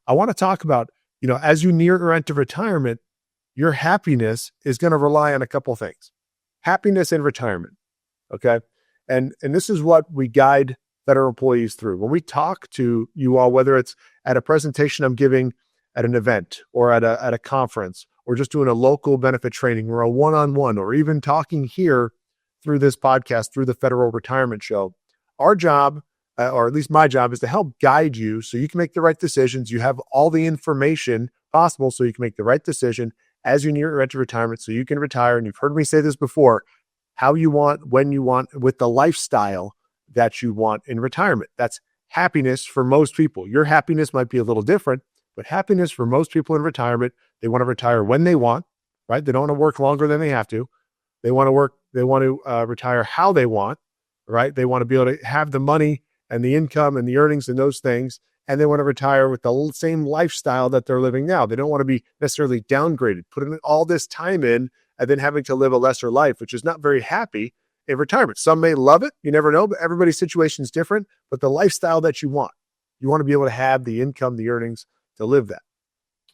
I want to talk about, as you near or enter retirement, your happiness is going to rely on a couple of things. Happiness in retirement. Okay. And this is what we guide federal employees through. When we talk to you all, whether it's at a presentation I'm giving at an event or at a conference, or just doing a local benefit training or a one-on-one, or even talking here through this podcast, through the Federal Retirement Show, our job, or at least my job, is to help guide you so you can make the right decisions. You have all the information possible so you can make the right decision as you near or enter retirement so you can retire. And you've heard me say this before, how you want, when you want, with the lifestyle that you want in retirement. That's happiness for most people. Your happiness might be a little different, but happiness for most people in retirement, they want to retire when they want, right? They don't want to work longer than they have to. They want to retire how they want, right? They want to be able to have the money and the income and the earnings and those things, and they want to retire with the same lifestyle that they're living now. They don't want to be necessarily downgraded, putting all this time in and then having to live a lesser life, which is not very happy in retirement. Some may love it. You never know, but everybody's situation is different. But the lifestyle that you want to be able to have the income, the earnings to live that.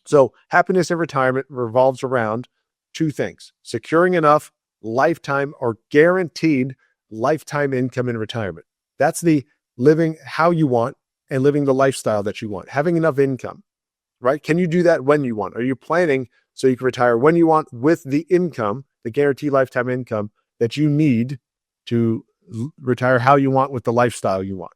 So happiness in retirement revolves around two things: securing enough lifetime or guaranteed lifetime income in retirement. That's the living how you want and living the lifestyle that you want, having enough income, right? Can you do that when you want? Are you planning so you can retire when you want with the income, the guaranteed lifetime income that you need to retire how you want with the lifestyle you want?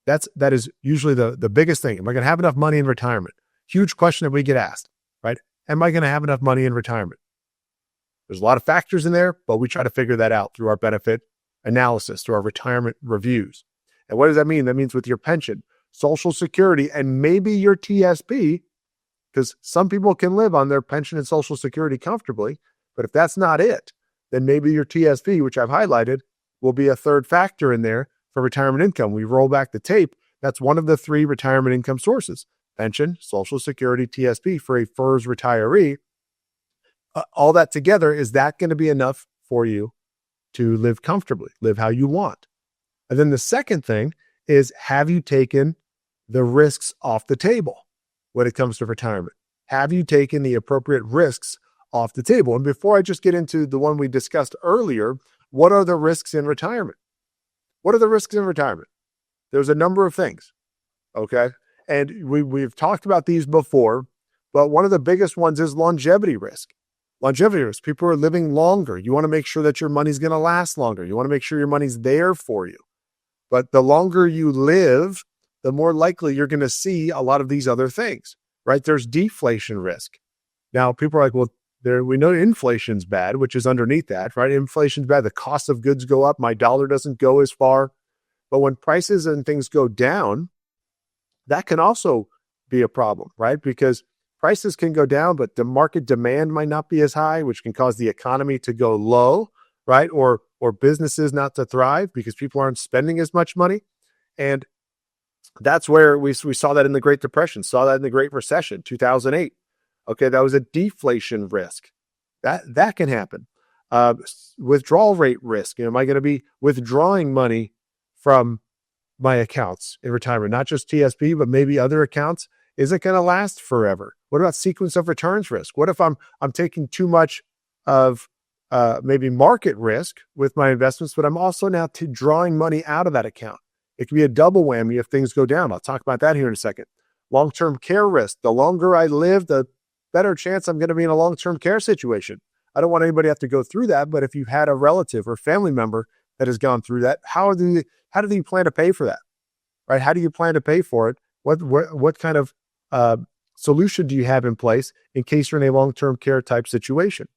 That is usually the biggest thing. Am I going to have enough money in retirement? Huge question that we get asked, right? Am I going to have enough money in retirement? There's a lot of factors in there, but we try to figure that out through our benefit analysis, through our retirement reviews. And what does that mean? That means with your pension, Social Security, and maybe your TSP, because some people can live on their pension and Social Security comfortably. But if that's not it, then maybe your TSP, which I've highlighted, will be a third factor in there for retirement income. We roll back the tape. That's one of the three retirement income sources: pension, Social Security, TSP for a FERS retiree. All that together, is that going to be enough for you to live comfortably, live how you want? And then the second thing is, have you taken the risks off the table when it comes to retirement? Have you taken the appropriate risks off the table? And before I just get into the one we discussed earlier, what are the risks in retirement? What are the risks in retirement? There's a number of things, okay? And we've talked about these before, but one of the biggest ones is longevity risk. Longevity risk, people are living longer. You want to make sure that your money's going to last longer. You want to make sure your money's there for you. But the longer you live, the more likely you're going to see a lot of these other things, right? There's deflation risk. Now, people are like, well, we know inflation's bad, which is underneath that, right? Inflation's bad. The cost of goods go up. My dollar doesn't go as far. But when prices and things go down, that can also be a problem, right? Because prices can go down, but the market demand might not be as high, which can cause the economy to go low, right? Or businesses not to thrive because people aren't spending as much money. And that's where we saw that in the Great Depression, saw that in the Great Recession, 2008. Okay, that was a deflation risk. That can happen. Withdrawal rate risk. Am I going to be withdrawing money from my accounts in retirement? Not just TSP, but maybe other accounts. Is it going to last forever? What about sequence of returns risk? What if I'm taking too much of maybe market risk with my investments, but I'm also now drawing money out of that account? It could be a double whammy if things go down. I'll talk about that here in a second. Long-term care risk. The longer I live, the better chance I'm going to be in a long-term care situation. I don't want anybody to have to go through that, but if you've had a relative or family member that has gone through that, how do you plan to pay for that? Right? How do you plan to pay for it? What kind of solution do you have in place in case you're in a long-term care type situation?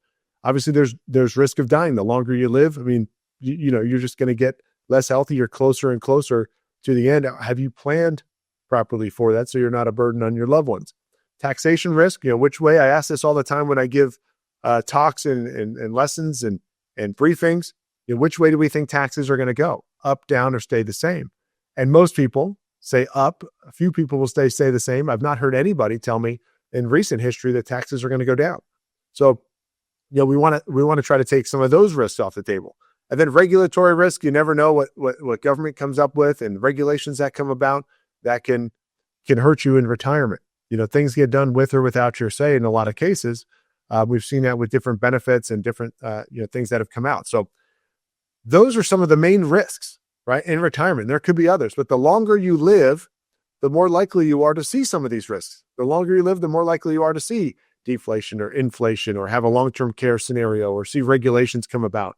Obviously, there's risk of dying. The longer you live, I mean, you're just going to get less healthy. You're closer and closer to the end. Have you planned properly for that so you're not a burden on your loved ones? Taxation risk, which way? I ask this all the time when I give talks and lessons and briefings. Which way do we think taxes are going to go? Up, down, or stay the same? And most people say up. A few people will stay the same. I've not heard anybody tell me in recent history that taxes are going to go down. So, we want to try to take some of those risks off the table. And then regulatory risk, you never know what government comes up with and regulations that come about that can hurt you in retirement. things get done with or without your say in a lot of cases. We've seen that with different benefits and different, things that have come out. So those are some of the main risks, right, in retirement. There could be others, but the longer you live, the more likely you are to see some of these risks. The longer you live, the more likely you are to see deflation or inflation or have a long-term care scenario or see regulations come about.